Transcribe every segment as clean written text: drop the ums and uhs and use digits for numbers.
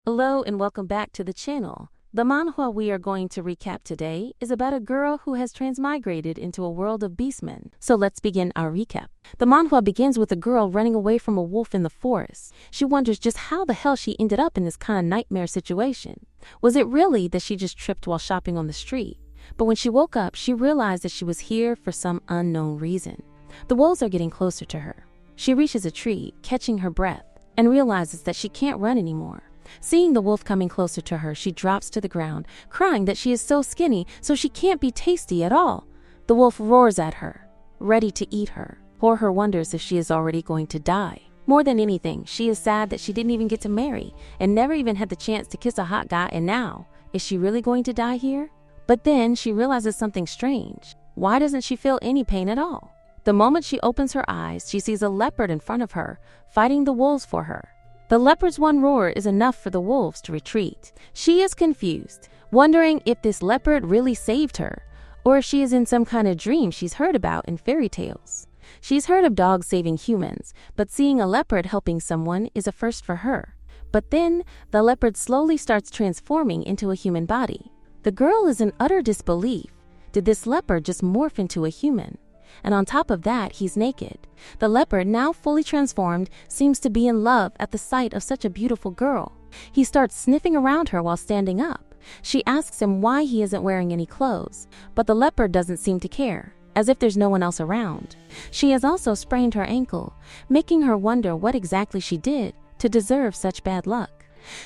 Hello and welcome back to the channel. The manhwa we are going to recap today is about a girl who has transmigrated into a world of beastmen. So let's begin our recap. The manhwa begins with a girl running away from a wolf in the forest. She wonders just how the hell she ended up in this kind of nightmare situation. Was it really that she just tripped while shopping on the street? But when she woke up, she realized that she was here for some unknown reason. The wolves are getting closer to her. She reaches a tree, catching her breath, and realizes that she can't run anymore. Seeing the wolf coming closer to her, she drops to the ground, crying that she is so skinny, so she can't be tasty at all. The wolf roars at her, ready to eat her. Her wonders if she is already going to die. More than anything, she is sad that she didn't even get to marry, and never even had the chance to kiss a hot guy, and now, is she really going to die here? But then, she realizes something strange. Why doesn't she feel any pain at all? The moment she opens her eyes, she sees a leopard in front of her, fighting the wolves for her. The leopard's one roar is enough for the wolves to retreat. She is confused, wondering if this leopard really saved her, or if she is in some kind of dream she's heard about in fairy tales. She's heard of dogs saving humans, but seeing a leopard helping someone is a first for her. But then, the leopard slowly starts transforming into a human body. The girl is in utter disbelief. Did this leopard just morph into a human? And on top of that, he's naked. The leopard, now fully transformed, seems to be in love at the sight of such a beautiful girl. He starts sniffing around her while standing up. She asks him why he isn't wearing any clothes, but the leopard doesn't seem to care, as if there's no one else around. She has also sprained her ankle, making her wonder what exactly she did to deserve such bad luck.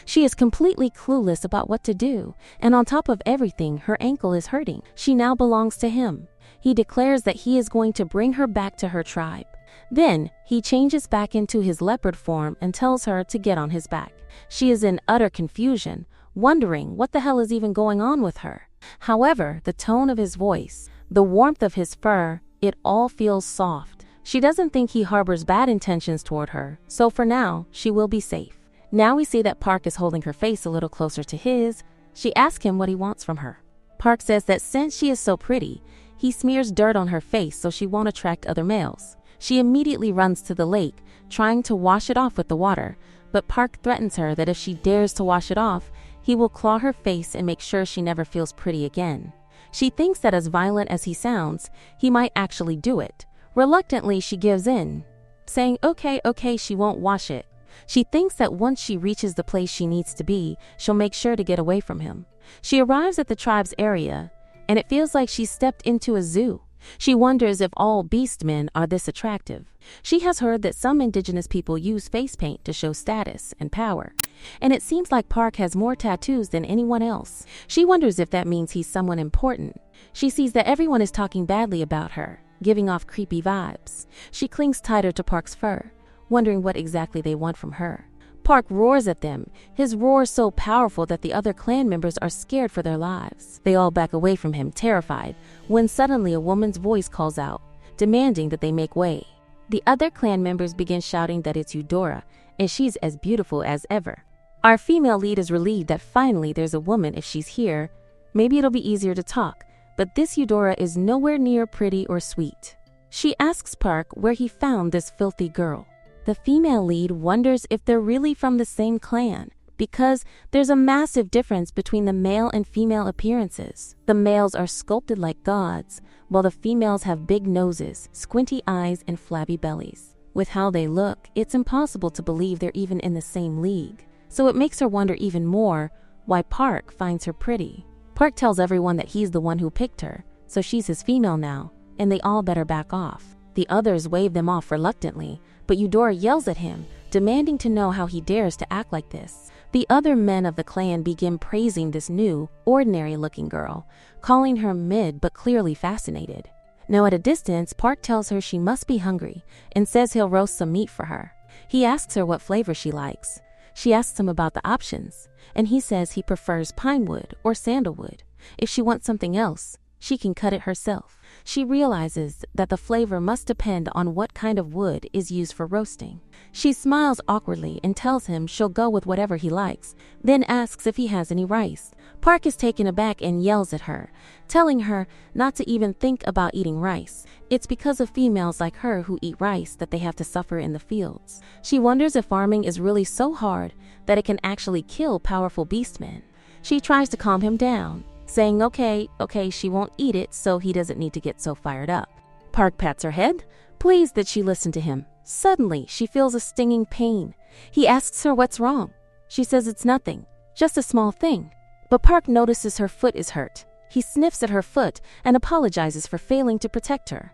She is completely clueless about what to do, and on top of everything, her ankle is hurting. She now belongs to him. He declares that he is going to bring her back to her tribe. Then, he changes back into his leopard form and tells her to get on his back. She is in utter confusion, wondering what the hell is even going on with her. However, the tone of his voice, the warmth of his fur, it all feels soft. She doesn't think he harbors bad intentions toward her, so for now, she will be safe. Now we see that Park is holding her face a little closer to his. She asks him what he wants from her. Park says that since she is so pretty, he smears dirt on her face so she won't attract other males. She immediately runs to the lake, trying to wash it off with the water, but Park threatens her that if she dares to wash it off, he will claw her face and make sure she never feels pretty again. She thinks that as violent as he sounds, he might actually do it. Reluctantly, she gives in, saying okay, she won't wash it. She thinks that once she reaches the place she needs to be, she'll make sure to get away from him. She arrives at the tribe's area, and it feels like she's stepped into a zoo. She wonders if all beastmen are this attractive. She has heard that some indigenous people use face paint to show status and power, and it seems like Park has more tattoos than anyone else. She wonders if that means he's someone important. She sees that everyone is talking badly about her, giving off creepy vibes. She clings tighter to Park's fur, wondering what exactly they want from her. Park roars at them, his roar so powerful that the other clan members are scared for their lives. They all back away from him, terrified, when suddenly a woman's voice calls out, demanding that they make way. The other clan members begin shouting that it's Eudora, and she's as beautiful as ever. Our female lead is relieved that finally there's a woman if she's here. Maybe it'll be easier to talk, but this Eudora is nowhere near pretty or sweet. She asks Park where he found this filthy girl. The female lead wonders if they're really from the same clan, because there's a massive difference between the male and female appearances. The males are sculpted like gods, while the females have big noses, squinty eyes, and flabby bellies. With how they look, it's impossible to believe they're even in the same league. So it makes her wonder even more why Park finds her pretty. Park tells everyone that he's the one who picked her, so she's his female now, and they all better back off. The others wave them off reluctantly, but Eudora yells at him, demanding to know how he dares to act like this. The other men of the clan begin praising this new, ordinary-looking girl, calling her mid but clearly fascinated. Now at a distance, Park tells her she must be hungry and says he'll roast some meat for her. He asks her what flavor she likes. She asks him about the options, and he says he prefers pine wood or sandalwood. If she wants something else, she can cut it herself. She realizes that the flavor must depend on what kind of wood is used for roasting. She smiles awkwardly and tells him she'll go with whatever he likes, then asks if he has any rice. Park is taken aback and yells at her, telling her not to even think about eating rice. It's because of females like her who eat rice that they have to suffer in the fields. She wonders if farming is really so hard that it can actually kill powerful beastmen. She tries to calm him down, saying okay, she won't eat it so he doesn't need to get so fired up. Park pats her head, pleased that she listened to him. Suddenly, she feels a stinging pain. He asks her what's wrong. She says it's nothing, just a small thing. But Park notices her foot is hurt. He sniffs at her foot and apologizes for failing to protect her.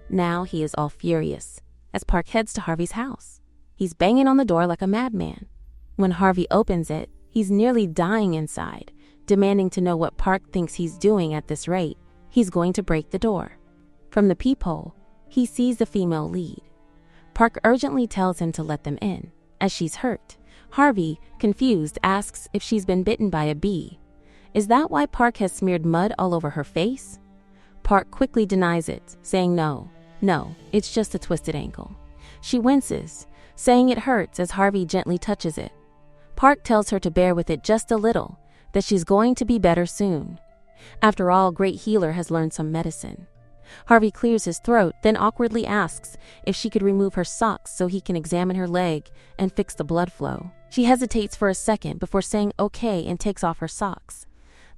Now he is all furious as Park heads to Harvey's house. He's banging on the door like a madman. When Harvey opens it, he's nearly dying inside, demanding to know what Park thinks he's doing at this rate. He's going to break the door. From the peephole, he sees the female lead. Park urgently tells him to let them in, as she's hurt. Harvey, confused, asks if she's been bitten by a bee. Is that why Park has smeared mud all over her face? Park quickly denies it, saying no, it's just a twisted ankle. She winces, saying it hurts as Harvey gently touches it. Park tells her to bear with it just a little, that she's going to be better soon. After all, great healer has learned some medicine. Harvey clears his throat, then awkwardly asks if she could remove her socks so he can examine her leg and fix the blood flow. She hesitates for a second before saying okay and takes off her socks.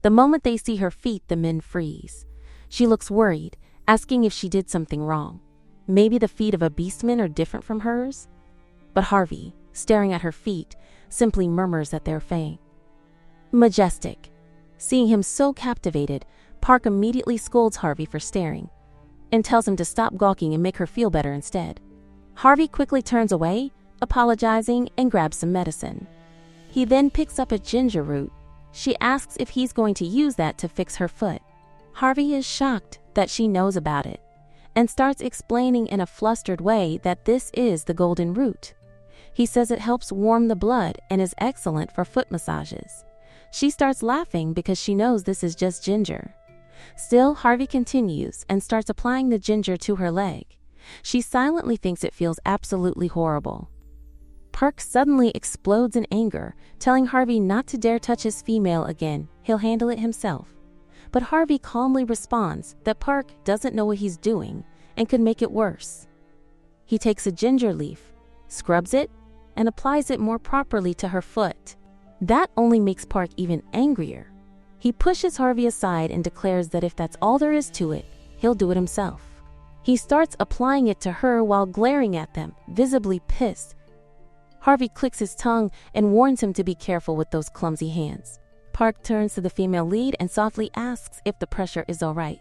The moment they see her feet, the men freeze. She looks worried, asking if she did something wrong. Maybe the feet of a beastman are different from hers? But Harvey, staring at her feet, simply murmurs that they're fang. Majestic. Seeing him so captivated, Park immediately scolds Harvey for staring and tells him to stop gawking and make her feel better instead. Harvey quickly turns away, apologizing, and grabs some medicine. He then picks up a ginger root. She asks if he's going to use that to fix her foot. Harvey is shocked that she knows about it and starts explaining in a flustered way that this is the golden root. He says it helps warm the blood and is excellent for foot massages. She starts laughing because she knows this is just ginger. Still, Harvey continues and starts applying the ginger to her leg. She silently thinks it feels absolutely horrible. Park suddenly explodes in anger, telling Harvey not to dare touch his female again. He'll handle it himself. But Harvey calmly responds that Park doesn't know what he's doing and could make it worse. He takes a ginger leaf, scrubs it, and applies it more properly to her foot. That only makes Park even angrier. He pushes Harvey aside and declares that if that's all there is to it, he'll do it himself. He starts applying it to her while glaring at them, visibly pissed. Harvey clicks his tongue and warns him to be careful with those clumsy hands. Park turns to the female lead and softly asks if the pressure is all right.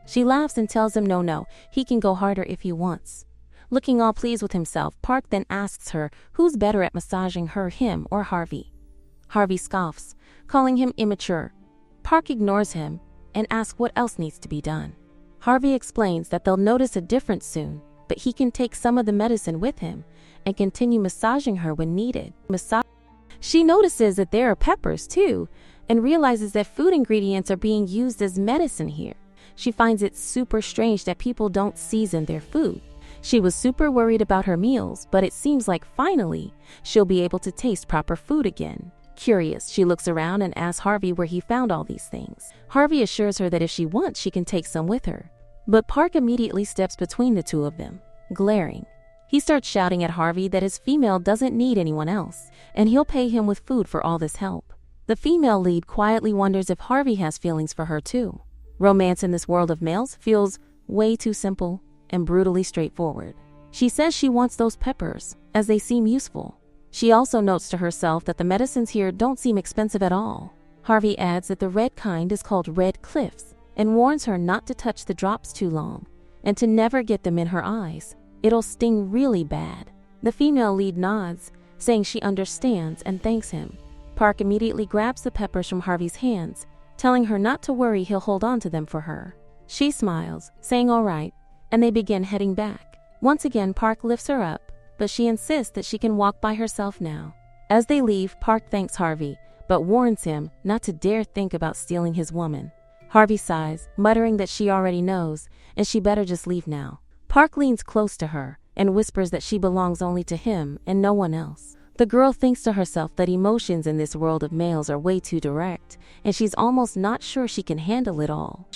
She laughs and tells him no, he can go harder if he wants. Looking all pleased with himself, Park then asks her who's better at massaging her, him or Harvey. Harvey scoffs, calling him immature. Park ignores him and asks what else needs to be done. Harvey explains that they'll notice a difference soon, but he can take some of the medicine with him and continue massaging her when needed. She notices that there are peppers too and realizes that food ingredients are being used as medicine here. She finds it super strange that people don't season their food. She was super worried about her meals, but it seems like finally she'll be able to taste proper food again. Curious, she looks around and asks Harvey where he found all these things. Harvey assures her that if she wants, she can take some with her. But Park immediately steps between the two of them, glaring. He starts shouting at Harvey that his female doesn't need anyone else, and he'll pay him with food for all this help. The female lead quietly wonders if Harvey has feelings for her too. Romance in this world of males feels way too simple and brutally straightforward. She says she wants those peppers, as they seem useful. She also notes to herself that the medicines here don't seem expensive at all. Harvey adds that the red kind is called Red Cliffs and warns her not to touch the drops too long and to never get them in her eyes. It'll sting really bad. The female lead nods, saying she understands and thanks him. Park immediately grabs the peppers from Harvey's hands, telling her not to worry, he'll hold on to them for her. She smiles, saying all right, and they begin heading back. Once again, Park lifts her up, but she insists that she can walk by herself now. As they leave, Park thanks Harvey, but warns him not to dare think about stealing his woman. Harvey sighs, muttering that she already knows, and she better just leave now. Park leans close to her and whispers that she belongs only to him and no one else. The girl thinks to herself that emotions in this world of males are way too direct, and she's almost not sure she can handle it all.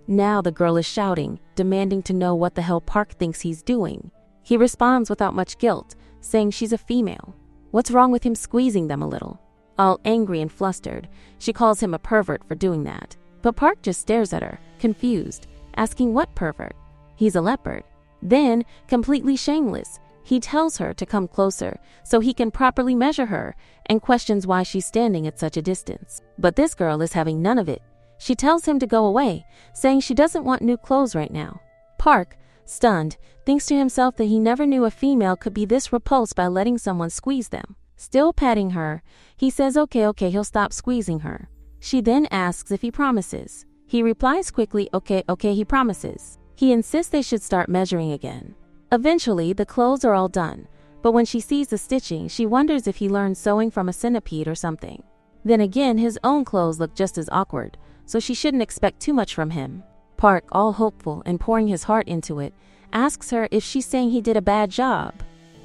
Now the girl is shouting, demanding to know what the hell Park thinks he's doing. He responds without much guilt, saying she's a female. What's wrong with him squeezing them a little? All angry and flustered, she calls him a pervert for doing that. But Park just stares at her, confused, asking what pervert? He's a leopard. Then, completely shameless, he tells her to come closer so he can properly measure her and questions why she's standing at such a distance. But this girl is having none of it. She tells him to go away, saying she doesn't want new clothes right now. Park, stunned, thinks to himself that he never knew a female could be this repulsed by letting someone squeeze them. Still patting her, he says okay, he'll stop squeezing her. She then asks if he promises. He replies quickly, okay, he promises. He insists they should start measuring again. Eventually, the clothes are all done, but when she sees the stitching, she wonders if he learned sewing from a centipede or something. Then again, his own clothes look just as awkward, so she shouldn't expect too much from him. Park, all hopeful and pouring his heart into it, asks her if she's saying he did a bad job.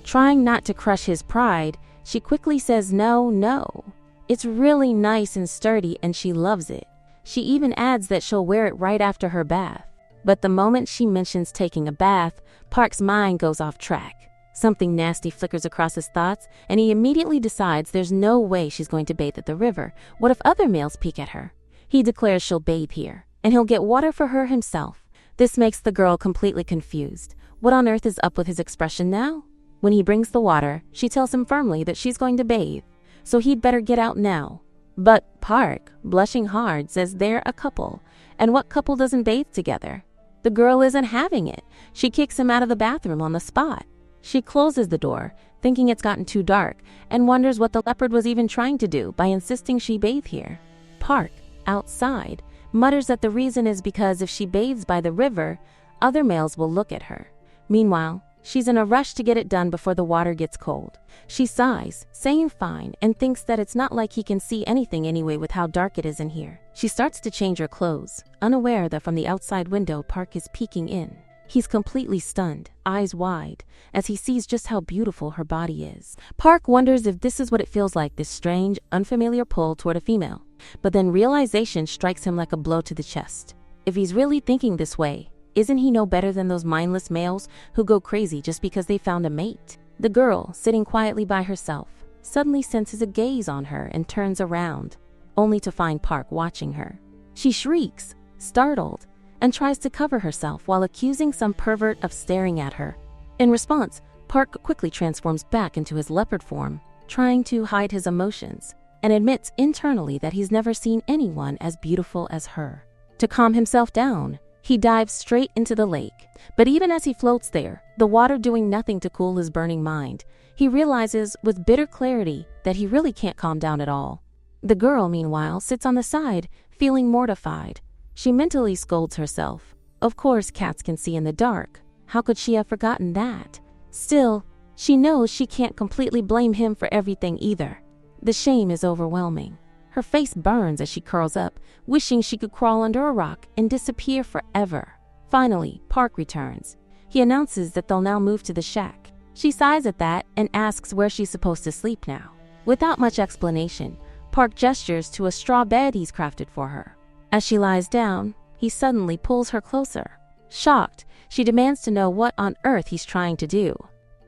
Trying not to crush his pride, she quickly says no. It's really nice and sturdy and she loves it. She even adds that she'll wear it right after her bath. But the moment she mentions taking a bath, Park's mind goes off track. Something nasty flickers across his thoughts, and he immediately decides there's no way she's going to bathe at the river. What if other males peek at her? He declares she'll bathe here, and he'll get water for her himself. This makes the girl completely confused. What on earth is up with his expression now? When he brings the water, she tells him firmly that she's going to bathe, so he'd better get out now. But Park, blushing hard, says they're a couple, and what couple doesn't bathe together? The girl isn't having it. She kicks him out of the bathroom on the spot. She closes the door, thinking it's gotten too dark, and wonders what the leopard was even trying to do by insisting she bathe here. Park, outside, mutters that the reason is because if she bathes by the river, other males will look at her. Meanwhile, she's in a rush to get it done before the water gets cold. She sighs, saying fine, and thinks that it's not like he can see anything anyway with how dark it is in here. She starts to change her clothes, unaware that from the outside window Park is peeking in. He's completely stunned, eyes wide, as he sees just how beautiful her body is. Park wonders if this is what it feels like, this strange, unfamiliar pull toward a female. But then realization strikes him like a blow to the chest. If he's really thinking this way, isn't he no better than those mindless males who go crazy just because they found a mate? The girl, sitting quietly by herself, suddenly senses a gaze on her and turns around, only to find Park watching her. She shrieks, startled, and tries to cover herself while accusing some pervert of staring at her. In response, Park quickly transforms back into his leopard form, trying to hide his emotions, and admits internally that he's never seen anyone as beautiful as her. To calm himself down, he dives straight into the lake. But even as he floats there, the water doing nothing to cool his burning mind, he realizes with bitter clarity that he really can't calm down at all. The girl, meanwhile, sits on the side, feeling mortified. She mentally scolds herself. Of course, cats can see in the dark. How could she have forgotten that? Still, she knows she can't completely blame him for everything either. The shame is overwhelming. Her face burns as she curls up, wishing she could crawl under a rock and disappear forever. Finally, Park returns. He announces that they'll now move to the shack. She sighs at that and asks where she's supposed to sleep now. Without much explanation, Park gestures to a straw bed he's crafted for her. As she lies down, he suddenly pulls her closer. Shocked, she demands to know what on earth he's trying to do.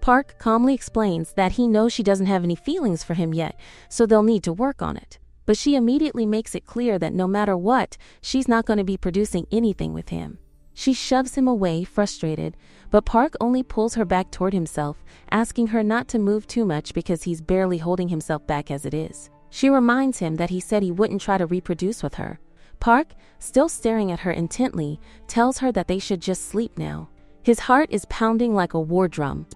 Park calmly explains that he knows she doesn't have any feelings for him yet, so they'll need to work on it. But she immediately makes it clear that no matter what, she's not going to be producing anything with him. She shoves him away, frustrated, but Park only pulls her back toward himself, asking her not to move too much because he's barely holding himself back as it is. She reminds him that he said he wouldn't try to reproduce with her. Park, still staring at her intently, tells her that they should just sleep now. His heart is pounding like a war drum.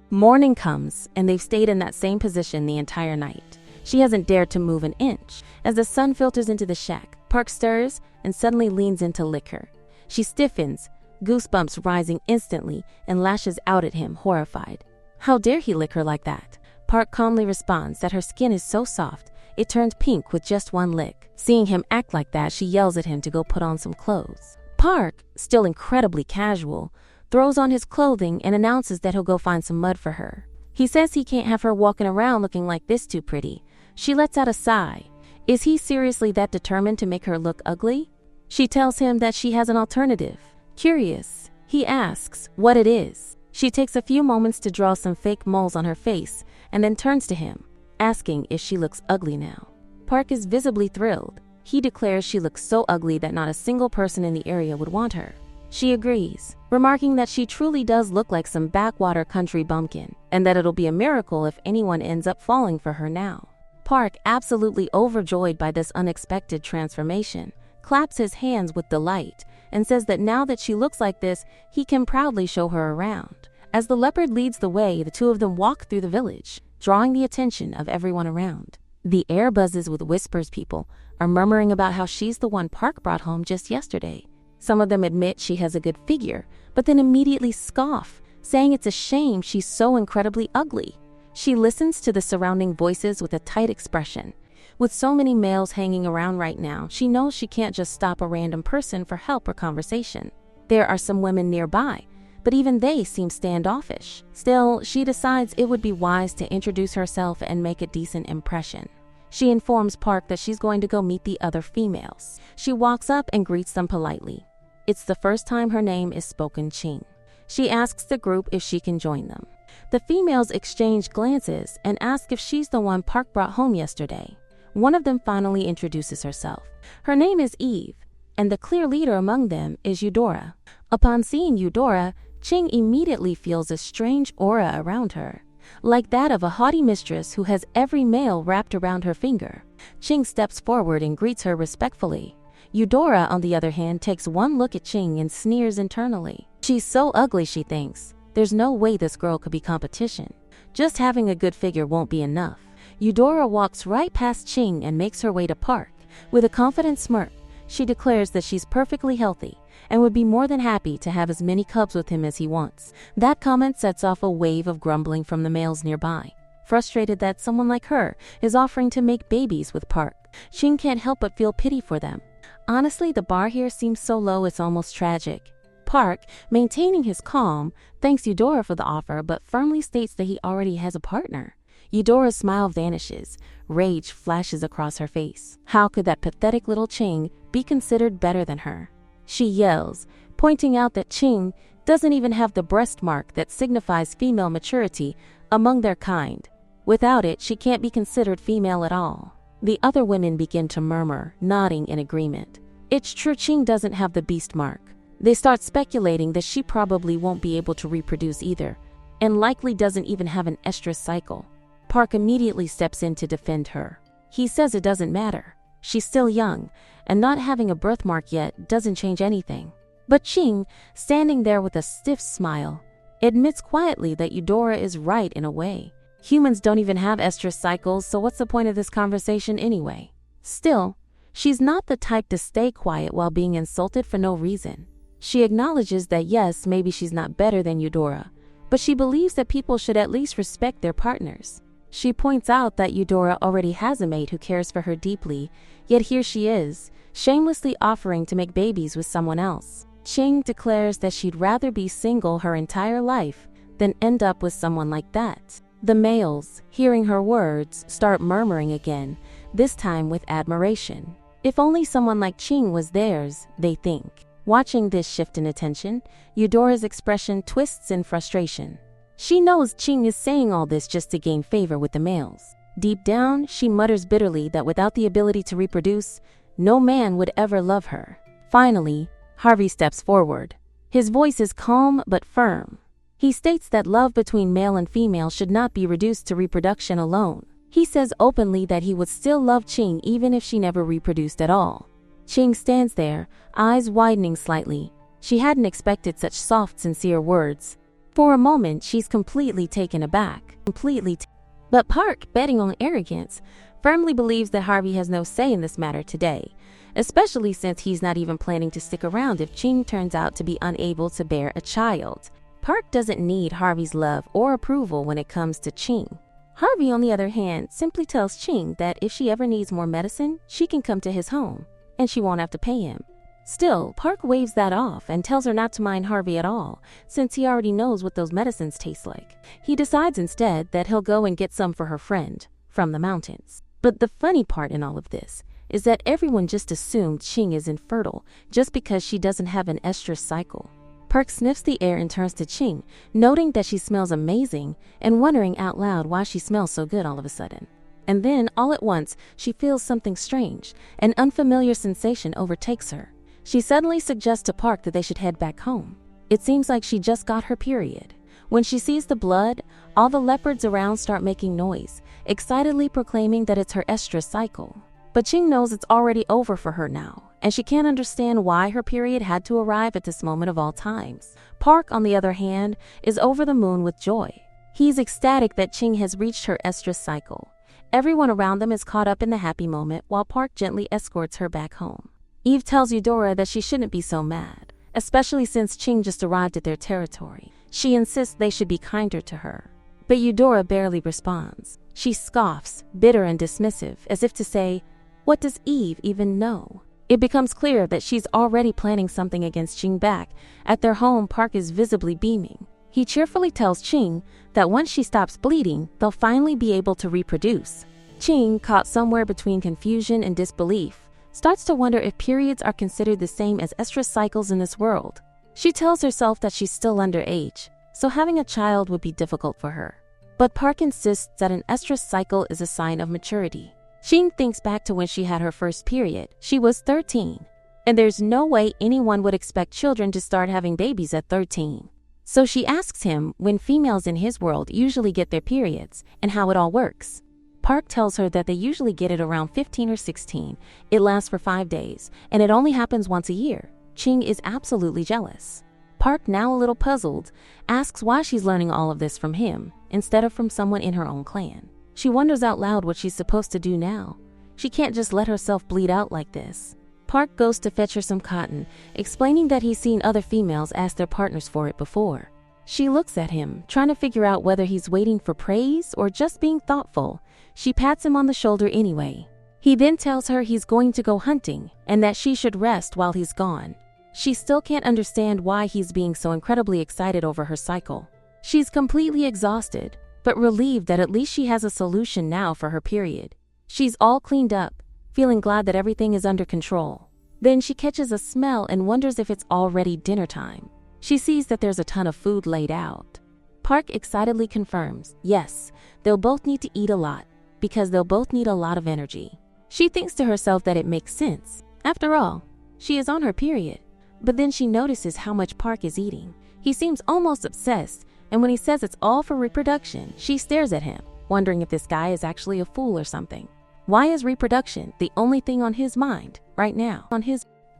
Morning comes, and they've stayed in that same position the entire night. She hasn't dared to move an inch. As the sun filters into the shack, Park stirs and suddenly leans in to lick her. She stiffens, goosebumps rising instantly, and lashes out at him, horrified. How dare he lick her like that? Park calmly responds that her skin is so soft It turned pink with just one lick. Seeing him act like that, she yells at him to go put on some clothes. Park, still incredibly casual, throws on his clothing and announces that he'll go find some mud for her. He says he can't have her walking around looking like this too pretty. She lets out a sigh. Is he seriously that determined to make her look ugly? She tells him that she has an alternative. Curious, he asks what it is. She takes a few moments to draw some fake moles on her face and then turns to him, asking if she looks ugly now. Park is visibly thrilled. He declares she looks so ugly that not a single person in the area would want her. She agrees, remarking that she truly does look like some backwater country bumpkin, and that it'll be a miracle if anyone ends up falling for her now. Park, absolutely overjoyed by this unexpected transformation, claps his hands with delight and says that now that she looks like this, he can proudly show her around. As the leopard leads the way, the two of them walk through the village, drawing the attention of everyone around. The air buzzes with whispers. People are murmuring about how she's the one Park brought home just yesterday. Some of them admit she has a good figure, but then immediately scoff, saying it's a shame she's so incredibly ugly. She listens to the surrounding voices with a tight expression. With so many males hanging around right now, she knows she can't just stop a random person for help or conversation. There are some women nearby, but even they seem standoffish. Still, she decides it would be wise to introduce herself and make a decent impression. She informs Park that she's going to go meet the other females. She walks up and greets them politely. It's the first time her name is spoken Ching. She asks the group if she can join them. The females exchange glances and ask if she's the one Park brought home yesterday. One of them finally introduces herself. Her name is Eve, and the clear leader among them is Eudora. Upon seeing Eudora, Ching immediately feels a strange aura around her, like that of a haughty mistress who has every male wrapped around her finger. Ching steps forward and greets her respectfully. Eudora, on the other hand, takes one look at Ching and sneers internally. She's so ugly, she thinks. There's no way this girl could be competition. Just having a good figure won't be enough. Eudora walks right past Ching and makes her way to Park. With a confident smirk, she declares that she's perfectly healthy and would be more than happy to have as many cubs with him as he wants. That comment sets off a wave of grumbling from the males nearby. Frustrated that someone like her is offering to make babies with Park, Ching can't help but feel pity for them. Honestly, the bar here seems so low it's almost tragic. Park, maintaining his calm, thanks Eudora for the offer but firmly states that he already has a partner. Eudora's smile vanishes. Rage flashes across her face. How could that pathetic little Ching be considered better than her? She yells, pointing out that Ching doesn't even have the breast mark that signifies female maturity among their kind. Without it, she can't be considered female at all. The other women begin to murmur, nodding in agreement. It's true, Ching doesn't have the beast mark. They start speculating that she probably won't be able to reproduce either, and likely doesn't even have an estrous cycle. Park immediately steps in to defend her. He says it doesn't matter. She's still young, and not having a birthmark yet doesn't change anything. But Ching, standing there with a stiff smile, admits quietly that Eudora is right in a way. Humans don't even have estrous cycles, so what's the point of this conversation anyway? Still, she's not the type to stay quiet while being insulted for no reason. She acknowledges that yes, maybe she's not better than Eudora, but she believes that people should at least respect their partners. She points out that Eudora already has a mate who cares for her deeply, yet here she is, shamelessly offering to make babies with someone else. Ching declares that she'd rather be single her entire life than end up with someone like that. The males, hearing her words, start murmuring again, this time with admiration. If only someone like Ching was theirs, they think. Watching this shift in attention, Eudora's expression twists in frustration. She knows Ching is saying all this just to gain favor with the males. Deep down, she mutters bitterly that without the ability to reproduce, no man would ever love her. Finally, Harvey steps forward. His voice is calm but firm. He states that love between male and female should not be reduced to reproduction alone. He says openly that he would still love Ching even if she never reproduced at all. Ching stands there, eyes widening slightly. She hadn't expected such soft, sincere words. For a moment, she's completely taken aback. But Park, betting on arrogance, firmly believes that Harvey has no say in this matter today, especially since he's not even planning to stick around if Ching turns out to be unable to bear a child. Park doesn't need Harvey's love or approval when it comes to Ching. Harvey, on the other hand, simply tells Ching that if she ever needs more medicine, she can come to his home, and she won't have to pay him. Still, Park waves that off and tells her not to mind Harvey at all, since he already knows what those medicines taste like. He decides instead that he'll go and get some for her friend from the mountains. But the funny part in all of this is that everyone just assumed Ching is infertile just because she doesn't have an estrous cycle. Park sniffs the air and turns to Ching, noting that she smells amazing and wondering out loud why she smells so good all of a sudden. And then, all at once, she feels something strange. An unfamiliar sensation overtakes her. She suddenly suggests to Park that they should head back home. It seems like she just got her period. When she sees the blood, all the leopards around start making noise, excitedly proclaiming that it's her estrous cycle. But Ching knows it's already over for her now, and she can't understand why her period had to arrive at this moment of all times. Park, on the other hand, is over the moon with joy. He's ecstatic that Ching has reached her estrous cycle. Everyone around them is caught up in the happy moment while Park gently escorts her back home. Eve tells Eudora that she shouldn't be so mad, especially since Ching just arrived at their territory. She insists they should be kinder to her. But Eudora barely responds. She scoffs, bitter and dismissive, as if to say, "What does Eve even know?" It becomes clear that she's already planning something against Ching back. At their home, Park is visibly beaming. He cheerfully tells Ching that once she stops bleeding, they'll finally be able to reproduce. Ching, caught somewhere between confusion and disbelief, starts to wonder if periods are considered the same as estrous cycles in this world. She tells herself that she's still underage, so having a child would be difficult for her. But Park insists that an estrous cycle is a sign of maturity. Ching thinks back to when she had her first period. She was 13, and there's no way anyone would expect children to start having babies at 13. So she asks him when females in his world usually get their periods and how it all works. Park tells her that they usually get it around 15 or 16. It lasts for 5 days, and it only happens once a year. Ching is absolutely jealous. Park, now a little puzzled, asks why she's learning all of this from him instead of from someone in her own clan. She wonders out loud what she's supposed to do now. She can't just let herself bleed out like this. Park goes to fetch her some cotton, explaining that he's seen other females ask their partners for it before. She looks at him, trying to figure out whether he's waiting for praise or just being thoughtful. She pats him on the shoulder anyway. He then tells her he's going to go hunting and that she should rest while he's gone. She still can't understand why he's being so incredibly excited over her cycle. She's completely exhausted, but relieved that at least she has a solution now for her period. She's all cleaned up, feeling glad that everything is under control. Then she catches a smell and wonders if it's already dinner time. She sees that there's a ton of food laid out. Park excitedly confirms, yes, they'll both need to eat a lot, because they'll both need a lot of energy. She thinks to herself that it makes sense. After all, she is on her period. But then she notices how much Park is eating. He seems almost obsessed, and when he says it's all for reproduction, she stares at him, wondering if this guy is actually a fool or something. Why is reproduction the only thing on his mind right now?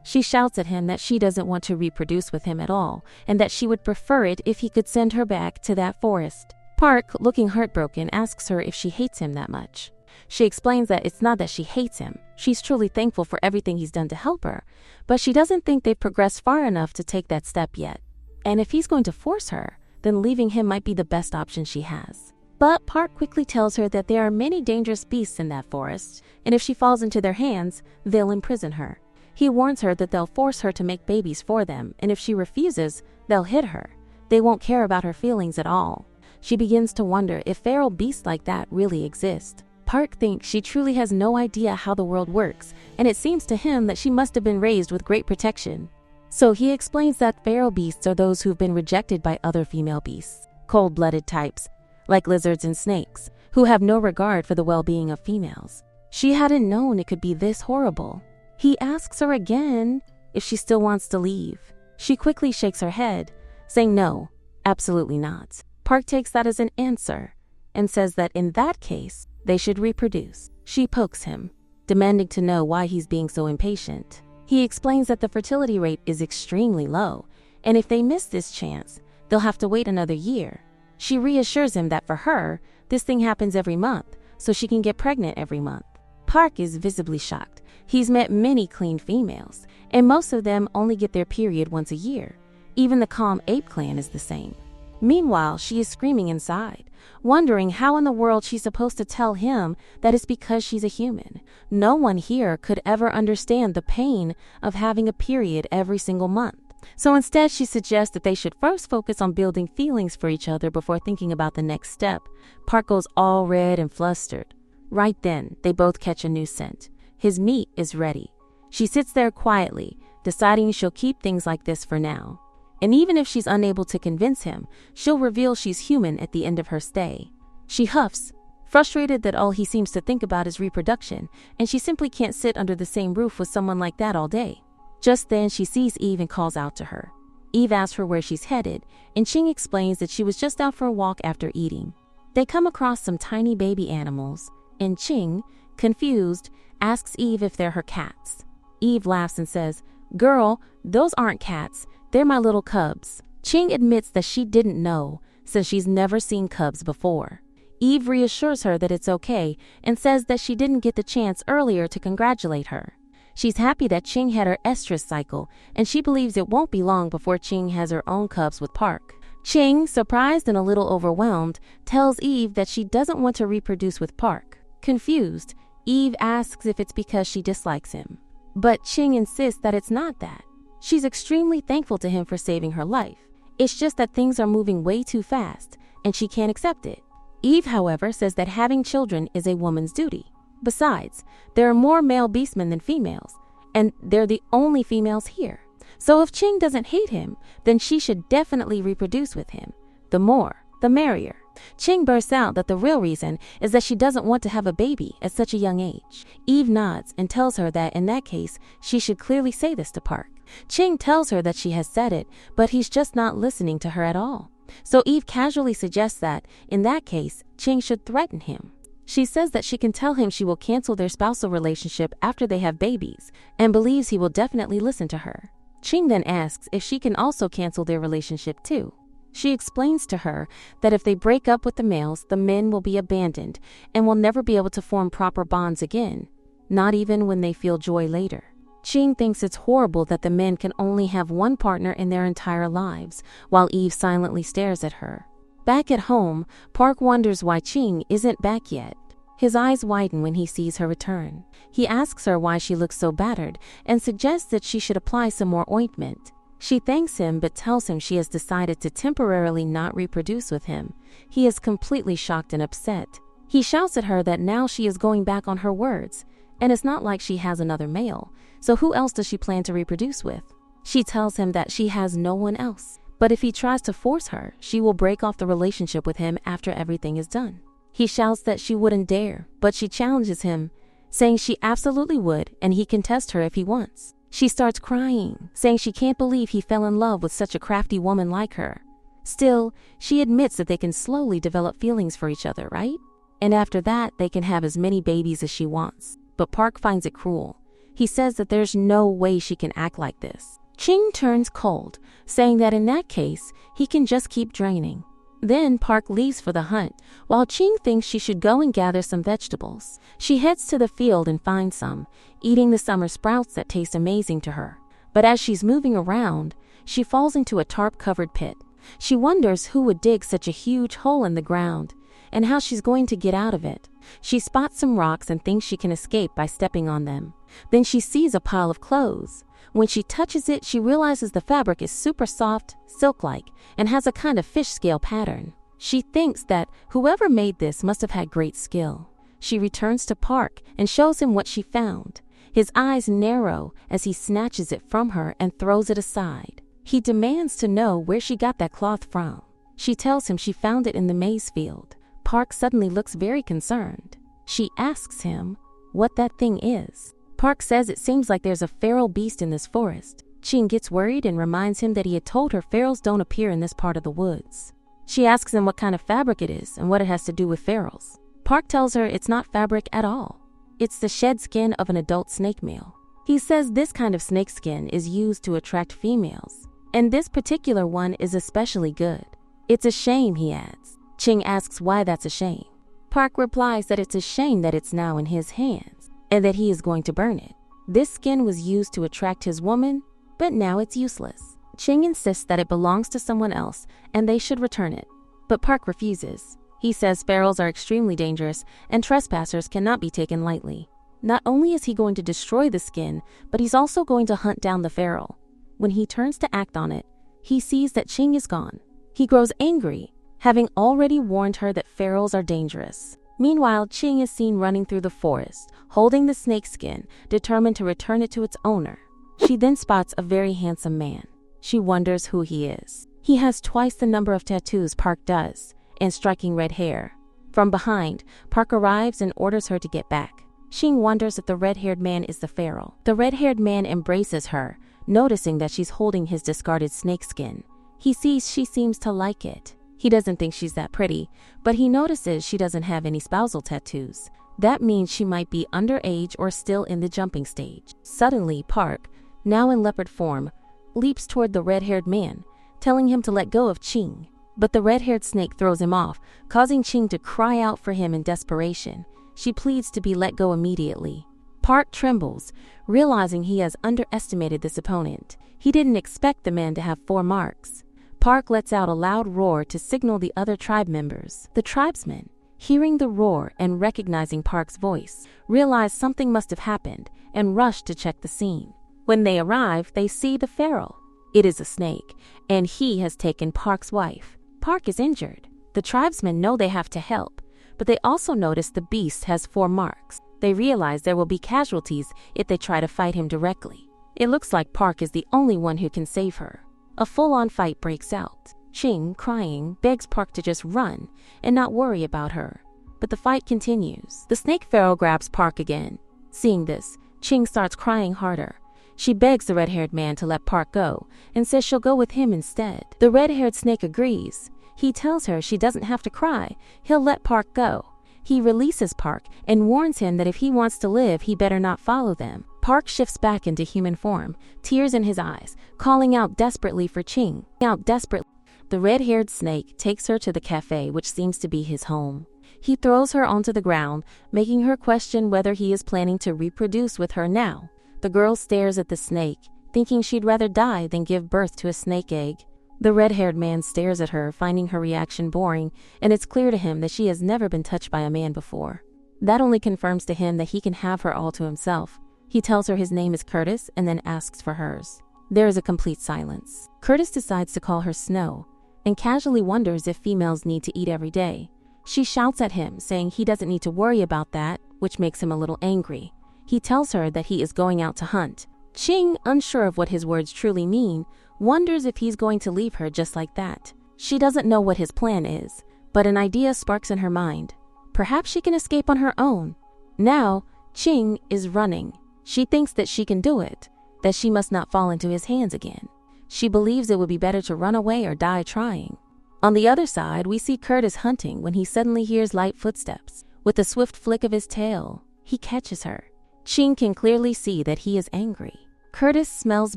She shouts at him that she doesn't want to reproduce with him at all, and that she would prefer it if he could send her back to that forest. Park, looking heartbroken, asks her if she hates him that much. She explains that it's not that she hates him. She's truly thankful for everything he's done to help her, but she doesn't think they've progressed far enough to take that step yet. And if he's going to force her, then leaving him might be the best option she has. But Park quickly tells her that there are many dangerous beasts in that forest, and if she falls into their hands, they'll imprison her. He warns her that they'll force her to make babies for them, and if she refuses, they'll hit her. They won't care about her feelings at all. She begins to wonder if feral beasts like that really exist. Park thinks she truly has no idea how the world works, and it seems to him that she must have been raised with great protection. So he explains that feral beasts are those who've been rejected by other female beasts, cold-blooded types, like lizards and snakes, who have no regard for the well-being of females. She hadn't known it could be this horrible. He asks her again if she still wants to leave. She quickly shakes her head, saying no, absolutely not. Park takes that as an answer and says that in that case, they should reproduce. She pokes him, demanding to know why he's being so impatient. He explains that the fertility rate is extremely low, and if they miss this chance, they'll have to wait another year. She reassures him that for her, this thing happens every month, so she can get pregnant every month. Park is visibly shocked. He's met many clean females, and most of them only get their period once a year. Even the calm ape clan is the same. Meanwhile, she is screaming inside. wondering how in the world she's supposed to tell him that it's because she's a human. No one here could ever understand the pain of having a period every single month. So instead, she suggests that they should first focus on building feelings for each other before thinking about the next step. Park goes all red and flustered. Right then, they both catch a new scent. His meat is ready. She sits there quietly, deciding she'll keep things like this for now. And even if she's unable to convince him, she'll reveal she's human at the end of her stay. She huffs, frustrated that all he seems to think about is reproduction, and she simply can't sit under the same roof with someone like that all day. Just then, she sees Eve and calls out to her. Eve asks her where she's headed, and Ching explains that she was just out for a walk after eating. They come across some tiny baby animals, and Ching, confused, asks Eve if they're her cats. Eve laughs and says, "Girl, those aren't cats. They're my little cubs." Ching admits that she didn't know, since she's never seen cubs before. Eve reassures her that it's okay and says that she didn't get the chance earlier to congratulate her. She's happy that Ching had her estrus cycle, and she believes it won't be long before Ching has her own cubs with Park. Ching, surprised and a little overwhelmed, tells Eve that she doesn't want to reproduce with Park. Confused, Eve asks if it's because she dislikes him. But Ching insists that it's not that. She's extremely thankful to him for saving her life. It's just that things are moving way too fast, and she can't accept it. Eve, however, says that having children is a woman's duty. Besides, there are more male beastmen than females, and they're the only females here. So if Ching doesn't hate him, then she should definitely reproduce with him. The more, the merrier. Ching bursts out that the real reason is that she doesn't want to have a baby at such a young age. Eve nods and tells her that in that case, she should clearly say this to Park. Ching tells her that she has said it, but he's just not listening to her at all. So Eve casually suggests that, in that case, Ching should threaten him. She says that she can tell him she will cancel their spousal relationship after they have babies, and believes he will definitely listen to her. Ching then asks if she can also cancel their relationship too. She explains to her that if they break up with the males, the men will be abandoned and will never be able to form proper bonds again, not even when they feel joy later. Ching thinks it's horrible that the men can only have one partner in their entire lives, while Eve silently stares at her. Back at home, Park wonders why Ching isn't back yet. His eyes widen when he sees her return. He asks her why she looks so battered and suggests that she should apply some more ointment. She thanks him but tells him she has decided to temporarily not reproduce with him. He is completely shocked and upset. He shouts at her that now she is going back on her words, and it's not like she has another male, so who else does she plan to reproduce with? She tells him that she has no one else, but if he tries to force her, she will break off the relationship with him after everything is done. He shouts that she wouldn't dare, but she challenges him, saying she absolutely would and he can test her if he wants. She starts crying, saying she can't believe he fell in love with such a crafty woman like her. Still, she admits that they can slowly develop feelings for each other, right? And after that, they can have as many babies as she wants. But Park finds it cruel. He says that there's no way she can act like this. Ching turns cold, saying that in that case, he can just keep draining. Then Park leaves for the hunt, while Ching thinks she should go and gather some vegetables. She heads to the field and finds some, eating the summer sprouts that taste amazing to her. But as she's moving around, she falls into a tarp-covered pit. She wonders who would dig such a huge hole in the ground, and how she's going to get out of it. She spots some rocks and thinks she can escape by stepping on them. Then she sees a pile of clothes. When she touches it, she realizes the fabric is super soft, silk-like, and has a kind of fish scale pattern. She thinks that whoever made this must have had great skill. She returns to Park and shows him what she found. His eyes narrow as he snatches it from her and throws it aside. He demands to know where she got that cloth from. She tells him she found it in the maize field. Park suddenly looks very concerned. She asks him what that thing is. Park says it seems like there's a feral beast in this forest. Ching gets worried and reminds him that he had told her ferals don't appear in this part of the woods. She asks him what kind of fabric it is and what it has to do with ferals. Park tells her it's not fabric at all. It's the shed skin of an adult snake male. He says this kind of snake skin is used to attract females, and this particular one is especially good. It's a shame, he adds. Ching asks why that's a shame. Park replies that it's a shame that it's now in his hands, and that he is going to burn it. This skin was used to attract his woman, but now it's useless. Ching insists that it belongs to someone else and they should return it, but Park refuses. He says ferals are extremely dangerous and trespassers cannot be taken lightly. Not only is he going to destroy the skin, but he's also going to hunt down the feral. When he turns to act on it, he sees that Ching is gone. He grows angry, having already warned her that ferals are dangerous. Meanwhile, Ching is seen running through the forest, holding the snake skin, determined to return it to its owner. She then spots a very handsome man. She wonders who he is. He has twice the number of tattoos Park does, and striking red hair. From behind, Park arrives and orders her to get back. Ching wonders if the red-haired man is the feral. The red-haired man embraces her, noticing that she's holding his discarded snakeskin. He sees she seems to like it. He doesn't think she's that pretty, but he notices she doesn't have any spousal tattoos. That means she might be underage or still in the jumping stage. Suddenly, Park, now in leopard form, leaps toward the red-haired man, telling him to let go of Ching. But the red-haired snake throws him off, causing Ching to cry out for him in desperation. She pleads to be let go immediately. Park trembles, realizing he has underestimated this opponent. He didn't expect the man to have 4 marks. Park lets out a loud roar to signal the other tribe members. The tribesmen, hearing the roar and recognizing Park's voice, realize something must have happened and rush to check the scene. When they arrive, they see the feral. It is a snake, and he has taken Park's wife. Park is injured. The tribesmen know they have to help, but they also notice the beast has 4 marks. They realize there will be casualties if they try to fight him directly. It looks like Park is the only one who can save her. A full-on fight breaks out. Ching, crying, begs Park to just run and not worry about her. But the fight continues. The snake feral grabs Park again. Seeing this, Ching starts crying harder. She begs the red-haired man to let Park go and says she'll go with him instead. The red-haired snake agrees. He tells her she doesn't have to cry. He'll let Park go. He releases Park and warns him that if he wants to live, he better not follow them. Park shifts back into human form, tears in his eyes, calling out desperately for Ching. The red-haired snake takes her to the cafe, which seems to be his home. He throws her onto the ground, making her question whether he is planning to reproduce with her now. The girl stares at the snake, thinking she'd rather die than give birth to a snake egg. The red-haired man stares at her, finding her reaction boring, and it's clear to him that she has never been touched by a man before. That only confirms to him that he can have her all to himself. He tells her his name is Curtis and then asks for hers. There is a complete silence. Curtis decides to call her Snow and casually wonders if females need to eat every day. She shouts at him, saying he doesn't need to worry about that, which makes him a little angry. He tells her that he is going out to hunt. Ching, unsure of what his words truly mean, wonders if he's going to leave her just like that. She doesn't know what his plan is, but an idea sparks in her mind. Perhaps she can escape on her own. Now, Ching is running. She thinks that she can do it, that she must not fall into his hands again. She believes it would be better to run away or die trying. On the other side, we see Curtis hunting when he suddenly hears light footsteps. With a swift flick of his tail, he catches her. Ching can clearly see that he is angry. Curtis smells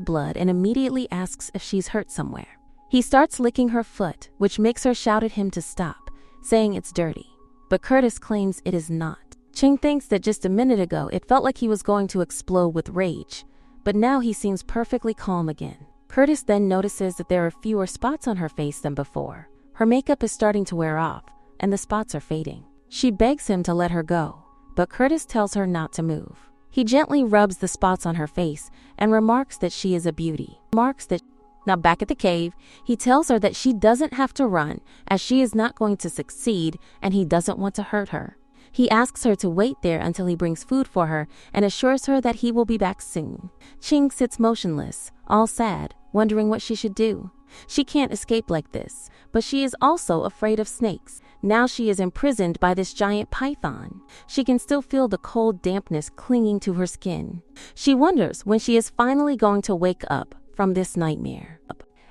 blood and immediately asks if she's hurt somewhere. He starts licking her foot, which makes her shout at him to stop, saying it's dirty. But Curtis claims it is not. Ching thinks that just a minute ago it felt like he was going to explode with rage, but now he seems perfectly calm again. Curtis then notices that there are fewer spots on her face than before. Her makeup is starting to wear off, and the spots are fading. She begs him to let her go, but Curtis tells her not to move. He gently rubs the spots on her face and remarks that she is a beauty. Now back at the cave, he tells her that she doesn't have to run, as she is not going to succeed and he doesn't want to hurt her. He asks her to wait there until he brings food for her and assures her that he will be back soon. Ching sits motionless, all sad, wondering what she should do. She can't escape like this, but she is also afraid of snakes. Now she is imprisoned by this giant python. She can still feel the cold dampness clinging to her skin. She wonders when she is finally going to wake up from this nightmare.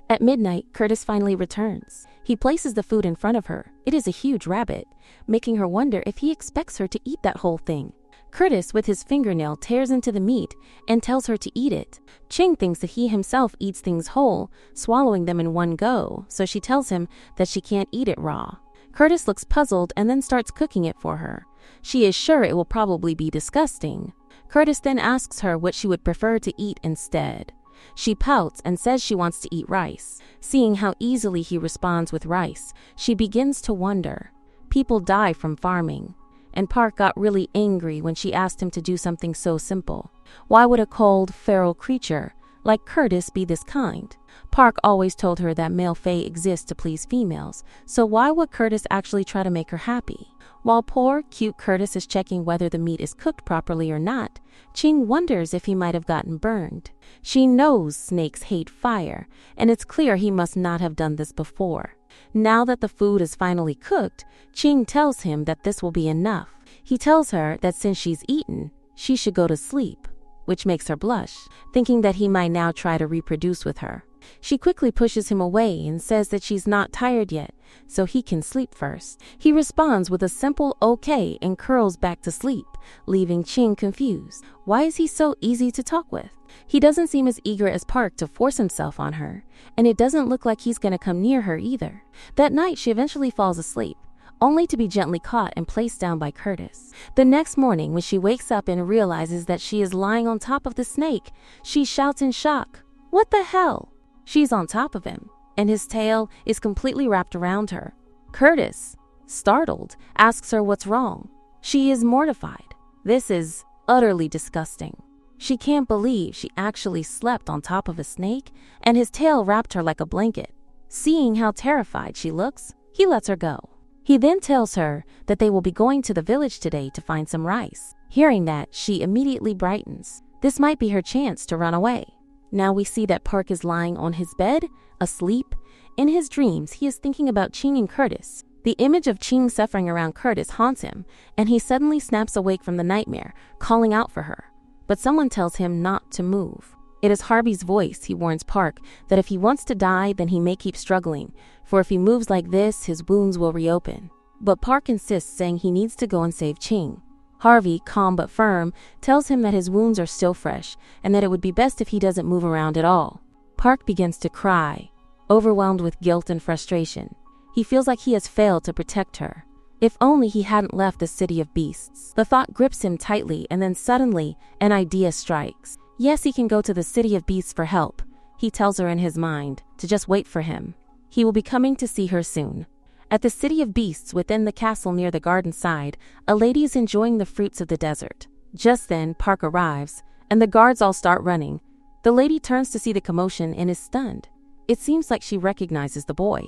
At midnight, Curtis finally returns. He places the food in front of her. It is a huge rabbit, making her wonder if he expects her to eat that whole thing. Curtis, with his fingernail, tears into the meat and tells her to eat it. Ching thinks that he himself eats things whole, swallowing them in one go, so she tells him that she can't eat it raw. Curtis looks puzzled and then starts cooking it for her. She is sure it will probably be disgusting. Curtis then asks her what she would prefer to eat instead. She pouts and says she wants to eat rice. Seeing how easily he responds with rice, she begins to wonder. people die from farming. And Park got really angry when she asked him to do something so simple. Why would a cold, feral creature like Curtis be this kind? Park always told her that male fae exist to please females, so why would Curtis actually try to make her happy? While poor, cute Curtis is checking whether the meat is cooked properly or not, Ching wonders if he might have gotten burned. She knows snakes hate fire, and it's clear he must not have done this before. Now that the food is finally cooked, Ching tells him that this will be enough. He tells her that since she's eaten, she should go to sleep, which makes her blush, thinking that he might now try to reproduce with her. She quickly pushes him away and says that she's not tired yet, so he can sleep first. He responds with a simple okay and curls back to sleep, leaving Ching confused. Why is he so easy to talk with? He doesn't seem as eager as Park to force himself on her, and it doesn't look like he's going to come near her either. That night, she eventually falls asleep, only to be gently caught and placed down by Curtis. The next morning, when she wakes up and realizes that she is lying on top of the snake, she shouts in shock, "What the hell?" She's on top of him, and his tail is completely wrapped around her. Curtis, startled, asks her what's wrong. She is mortified. This is utterly disgusting. She can't believe she actually slept on top of a snake, and his tail wrapped her like a blanket. Seeing how terrified she looks, he lets her go. He then tells her that they will be going to the village today to find some rice. Hearing that, she immediately brightens. This might be her chance to run away. Now we see that Park is lying on his bed, asleep. In his dreams, he is thinking about Ching and Curtis. The image of Ching suffering around Curtis haunts him, and he suddenly snaps awake from the nightmare, calling out for her. But someone tells him not to move. It is Harvey's voice. He warns Park that if he wants to die, then he may keep struggling, for if he moves like this, his wounds will reopen. But Park insists, saying he needs to go and save Ching. Harvey, calm but firm, tells him that his wounds are still fresh and that it would be best if he doesn't move around at all. Park begins to cry, overwhelmed with guilt and frustration. He feels like he has failed to protect her. If only he hadn't left the city of beasts. The thought grips him tightly, and then suddenly, an idea strikes. Yes, he can go to the city of beasts for help. He tells her in his mind to just wait for him. He will be coming to see her soon. At the city of beasts within the castle near the garden side, a lady is enjoying the fruits of the desert. Just then, Park arrives, and the guards all start running. The lady turns to see the commotion and is stunned. It seems like she recognizes the boy.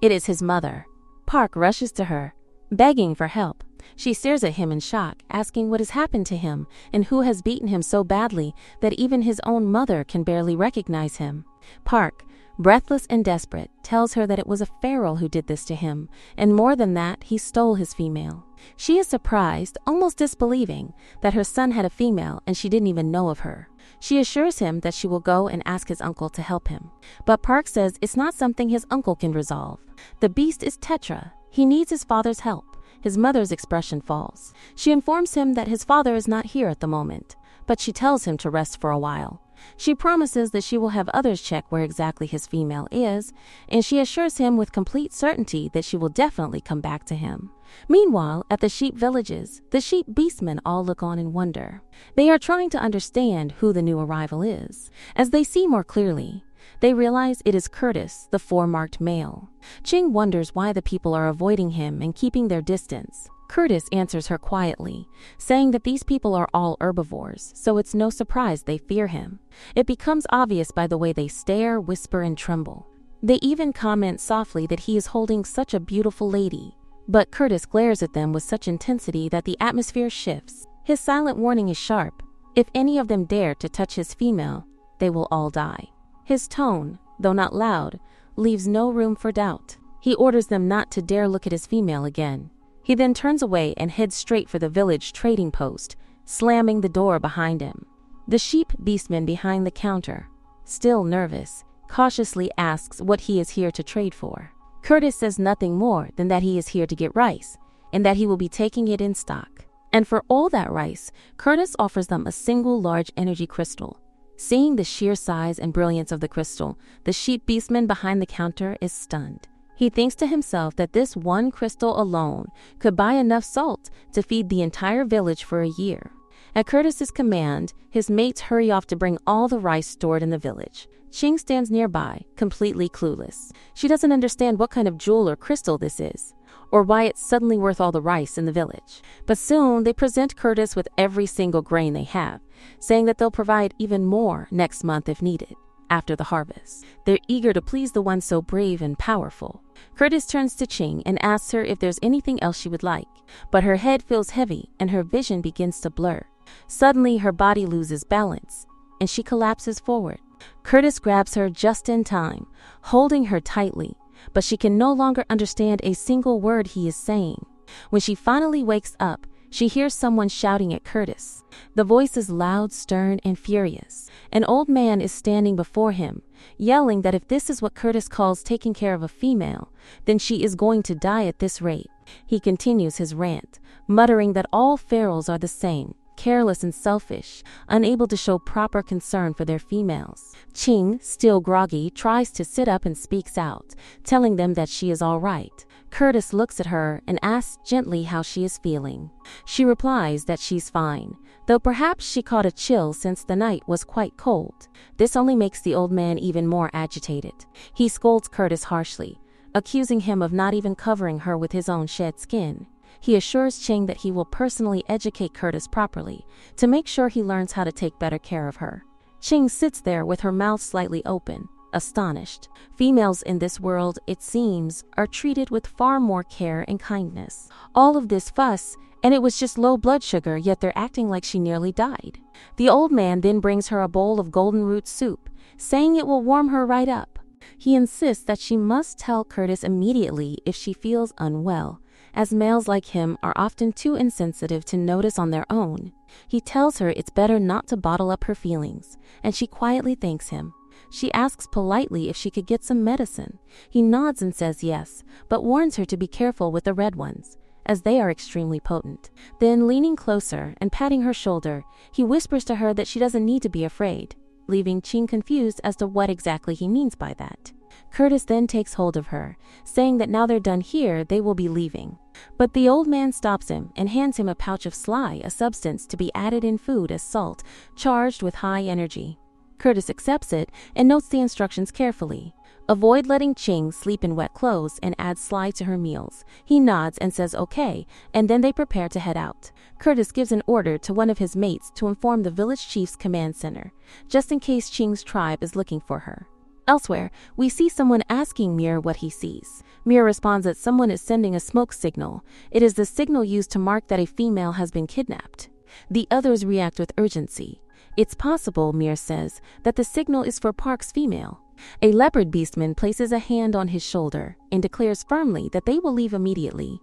It is his mother. Park rushes to her, begging for help. She stares at him in shock, asking what has happened to him and who has beaten him so badly that even his own mother can barely recognize him. Park, breathless and desperate, tells her that it was a feral who did this to him, and more than that, he stole his female. She is surprised, almost disbelieving, that her son had a female and she didn't even know of her. She assures him that she will go and ask his uncle to help him. But Park says it's not something his uncle can resolve. The beast is Tetra. He needs his father's help. His mother's expression falls. She informs him that his father is not here at the moment, but she tells him to rest for a while. She promises that she will have others check where exactly his female is, and she assures him with complete certainty that she will definitely come back to him. Meanwhile, at the sheep villages, the sheep beastmen all look on in wonder. They are trying to understand who the new arrival is. As they see more clearly, they realize it is Curtis, the four-marked male. Ching wonders why the people are avoiding him and keeping their distance. Curtis answers her quietly, saying that these people are all herbivores, so it's no surprise they fear him. It becomes obvious by the way they stare, whisper, and tremble. They even comment softly that he is holding such a beautiful lady. But Curtis glares at them with such intensity that the atmosphere shifts. His silent warning is sharp. If any of them dare to touch his female, they will all die. His tone, though not loud, leaves no room for doubt. He orders them not to dare look at his female again. He then turns away and heads straight for the village trading post, slamming the door behind him. The sheep beastman behind the counter, still nervous, cautiously asks what he is here to trade for. Curtis says nothing more than that he is here to get rice, and that he will be taking it in stock. And for all that rice, Curtis offers them a single large energy crystal. Seeing the sheer size and brilliance of the crystal, the sheep beastman behind the counter is stunned. He thinks to himself that this one crystal alone could buy enough salt to feed the entire village for a year. At Curtis's command, his mates hurry off to bring all the rice stored in the village. Ching stands nearby, completely clueless. She doesn't understand what kind of jewel or crystal this is. or why it's suddenly worth all the rice in the village. But soon they present Curtis with every single grain they have, saying that they'll provide even more next month if needed. After the harvest, they're eager to please the one so brave and powerful. Curtis turns to Ching and asks her if there's anything else she would like, but her head feels heavy and her vision begins to blur. Suddenly, her body loses balance and she collapses forward. Curtis grabs her just in time, holding her tightly, but she can no longer understand a single word he is saying. When she finally wakes up, she hears someone shouting at Curtis. The voice is loud, stern, and furious. An old man is standing before him, yelling that if this is what Curtis calls taking care of a female, then she is going to die at this rate. He continues his rant, muttering that all pharaohs are the same, careless and selfish, unable to show proper concern for their females. Ching, still groggy, tries to sit up and speaks out, telling them that she is all right. Curtis looks at her and asks gently how she is feeling. She replies that she's fine, though perhaps she caught a chill since the night was quite cold. This only makes the old man even more agitated. He scolds Curtis harshly, accusing him of not even covering her with his own shed skin. He assures Ching that he will personally educate Curtis properly to make sure he learns how to take better care of her. Ching sits there with her mouth slightly open, astonished. Females in this world, it seems, are treated with far more care and kindness. All of this fuss, and it was just low blood sugar, yet they're acting like she nearly died. The old man then brings her a bowl of golden root soup, saying it will warm her right up. He insists that she must tell Curtis immediately if she feels unwell, as males like him are often too insensitive to notice on their own. He tells her it's better not to bottle up her feelings, and she quietly thanks him. She asks politely if she could get some medicine. He nods and says yes, but warns her to be careful with the red ones, as they are extremely potent. Then, leaning closer and patting her shoulder, he whispers to her that she doesn't need to be afraid, leaving Ching confused as to what exactly he means by that. Curtis then takes hold of her, saying that now they're done here, they will be leaving. But the old man stops him and hands him a pouch of sly, a substance to be added in food as salt, charged with high energy. Curtis accepts it and notes the instructions carefully. Avoid letting Ching sleep in wet clothes and add sly to her meals. He nods and says okay, and then they prepare to head out. Curtis gives an order to one of his mates to inform the village chief's command center, just in case Ching's tribe is looking for her. Elsewhere, we see someone asking Mir what he sees. Mir responds that someone is sending a smoke signal. It is the signal used to mark that a female has been kidnapped. The others react with urgency. It's possible, Mir says, that the signal is for Park's female. A leopard beastman places a hand on his shoulder and declares firmly that they will leave immediately.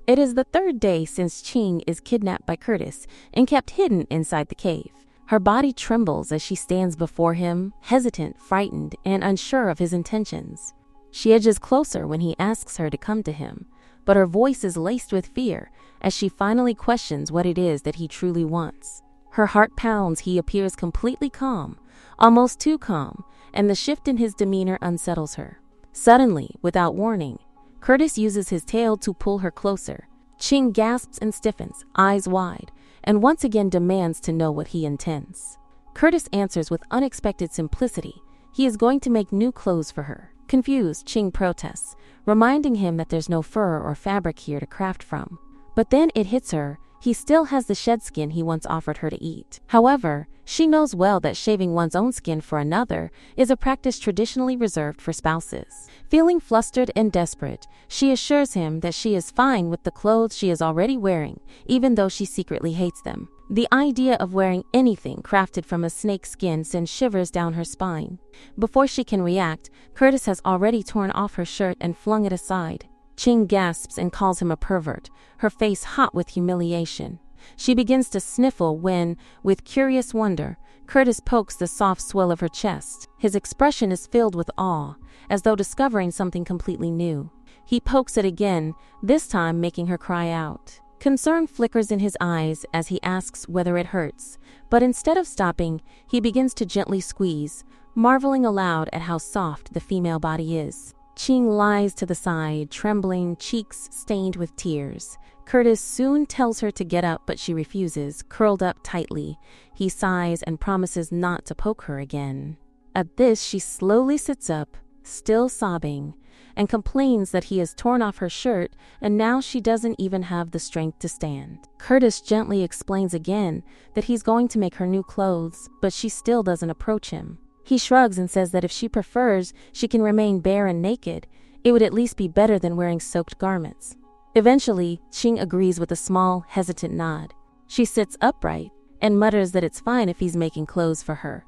It is the third day since Ching is kidnapped by Curtis and kept hidden inside the cave. Her body trembles as she stands before him, hesitant, frightened, and unsure of his intentions. She edges closer when he asks her to come to him, but her voice is laced with fear as she finally questions what it is that he truly wants. Her heart pounds. He appears completely calm, almost too calm, and the shift in his demeanor unsettles her. Suddenly, without warning, Curtis uses his tail to pull her closer. Ching gasps and stiffens, eyes wide, and once again demands to know what he intends. Curtis answers with unexpected simplicity. He is going to make new clothes for her. Confused, Ching protests, reminding him that there's no fur or fabric here to craft from. But then it hits her. He still has the shed skin he once offered her to eat. However, she knows well that shaving one's own skin for another is a practice traditionally reserved for spouses. Feeling flustered and desperate, she assures him that she is fine with the clothes she is already wearing, even though she secretly hates them. The idea of wearing anything crafted from a snake's skin sends shivers down her spine. Before she can react, Curtis has already torn off her shirt and flung it aside. Ching gasps and calls him a pervert, her face hot with humiliation. She begins to sniffle when, with curious wonder, Curtis pokes the soft swell of her chest. His expression is filled with awe, as though discovering something completely new. He pokes it again, this time making her cry out. Concern flickers in his eyes as he asks whether it hurts, but instead of stopping, he begins to gently squeeze, marveling aloud at how soft the female body is. Ching lies to the side, trembling, cheeks stained with tears. Curtis soon tells her to get up, but she refuses, curled up tightly. He sighs and promises not to poke her again. At this, she slowly sits up, still sobbing, and complains that he has torn off her shirt and now she doesn't even have the strength to stand. Curtis gently explains again that he's going to make her new clothes, but she still doesn't approach him. He shrugs and says that if she prefers, she can remain bare and naked. It would at least be better than wearing soaked garments. Eventually, Ching agrees with a small, hesitant nod. She sits upright and mutters that it's fine if he's making clothes for her.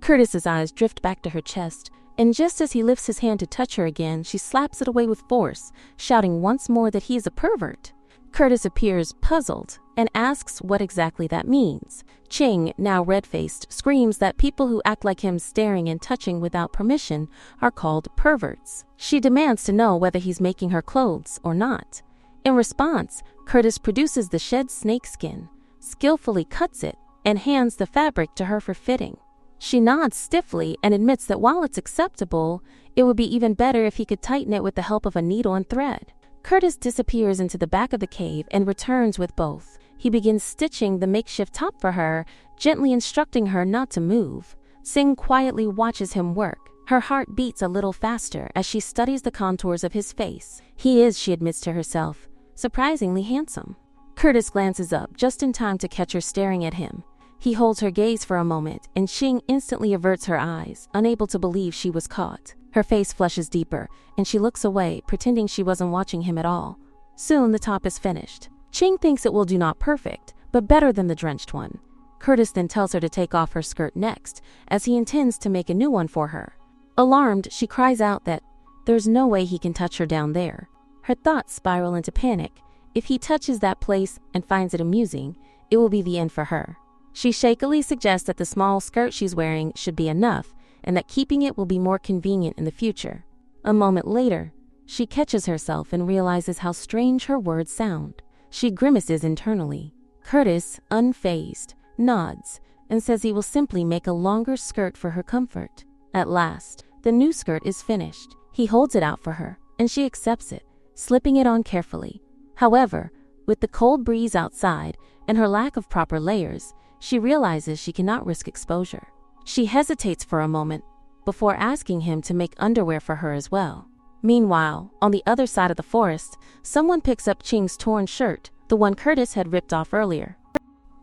Curtis's eyes drift back to her chest, and just as he lifts his hand to touch her again, she slaps it away with force, shouting once more that he is a pervert. Curtis appears puzzled and asks what exactly that means. Ching, now red-faced, screams that people who act like him staring and touching without permission are called perverts. She demands to know whether he's making her clothes or not. In response, Curtis produces the shed snakeskin, skillfully cuts it, and hands the fabric to her for fitting. She nods stiffly and admits that while it's acceptable, it would be even better if he could tighten it with the help of a needle and thread. Curtis disappears into the back of the cave and returns with both. He begins stitching the makeshift top for her, gently instructing her not to move. Sing quietly watches him work. Her heart beats a little faster as she studies the contours of his face. He is, she admits to herself, surprisingly handsome. Curtis glances up just in time to catch her staring at him. He holds her gaze for a moment, and Ching instantly averts her eyes, unable to believe she was caught. Her face flushes deeper, and she looks away, pretending she wasn't watching him at all. Soon the top is finished. Ching thinks it will do not perfect, but better than the drenched one. Curtis then tells her to take off her skirt next, as he intends to make a new one for her. Alarmed, she cries out that there's no way he can touch her down there. Her thoughts spiral into panic. If he touches that place and finds it amusing, it will be the end for her. She shakily suggests that the small skirt she's wearing should be enough, and that keeping it will be more convenient in the future. A moment later, she catches herself and realizes how strange her words sound. She grimaces internally. Curtis, unfazed, nods and says he will simply make a longer skirt for her comfort. At last, the new skirt is finished. He holds it out for her, and she accepts it, slipping it on carefully. However, with the cold breeze outside and her lack of proper layers, she realizes she cannot risk exposure. She hesitates for a moment before asking him to make underwear for her as well. Meanwhile, on the other side of the forest, someone picks up Ching's torn shirt, the one Curtis had ripped off earlier.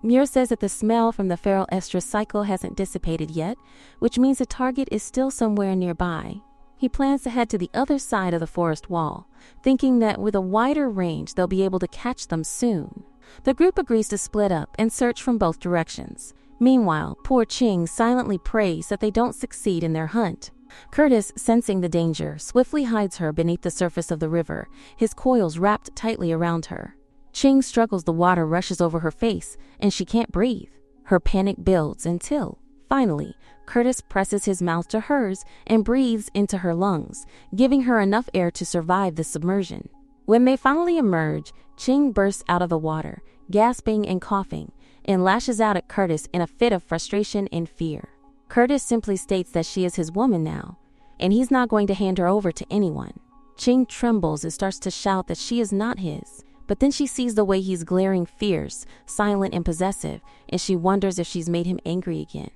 Muir says that the smell from the feral estrus cycle hasn't dissipated yet, which means the target is still somewhere nearby. He plans to head to the other side of the forest wall, thinking that with a wider range they'll be able to catch them soon. The group agrees to split up and search from both directions. Meanwhile, poor Ching silently prays that they don't succeed in their hunt. Curtis, sensing the danger, swiftly hides her beneath the surface of the river, his coils wrapped tightly around her. Ching struggles, the water rushes over her face, and she can't breathe. Her panic builds until, finally, Curtis presses his mouth to hers and breathes into her lungs, giving her enough air to survive the submersion. When they finally emerge, Ching bursts out of the water, gasping and coughing, and lashes out at Curtis in a fit of frustration and fear. Curtis simply states that she is his woman now, and he's not going to hand her over to anyone. Ching trembles and starts to shout that she is not his, but then she sees the way he's glaring fierce, silent and possessive, and she wonders if she's made him angry again.